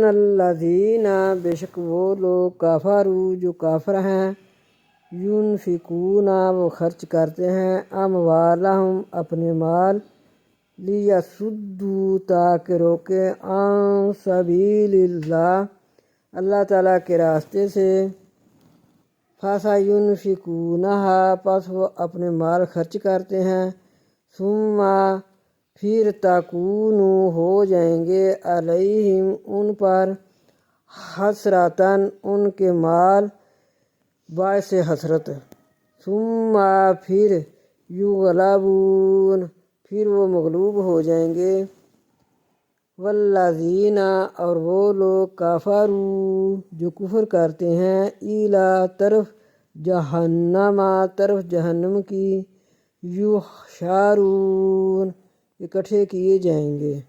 الذین بے شک وہ لوگ کفروا جو کافر ہیں ينفقون وہ خرچ کرتے ہیں اموالہم اپنے مال لیصدوا تاکہ روکے عن سبیل اللہ اللہ تعالیٰ کے راستے سے فَسَيُنْفِقُونَهَا پس وہ اپنے مال خرچ کرتے ہیں ثم پھر تکون ہو جائیں گے علیہم ان پر حسرتاً ان کے مال باعث حسرت ثم پھر یغلبون پھر وہ مغلوب ہو جائیں گے والذین اور وہ لوگ کفروا جو کفر کرتے ہیں الی طرف جہنم طرف جہنم کی یحشرون اکٹھے کیے جائیں گے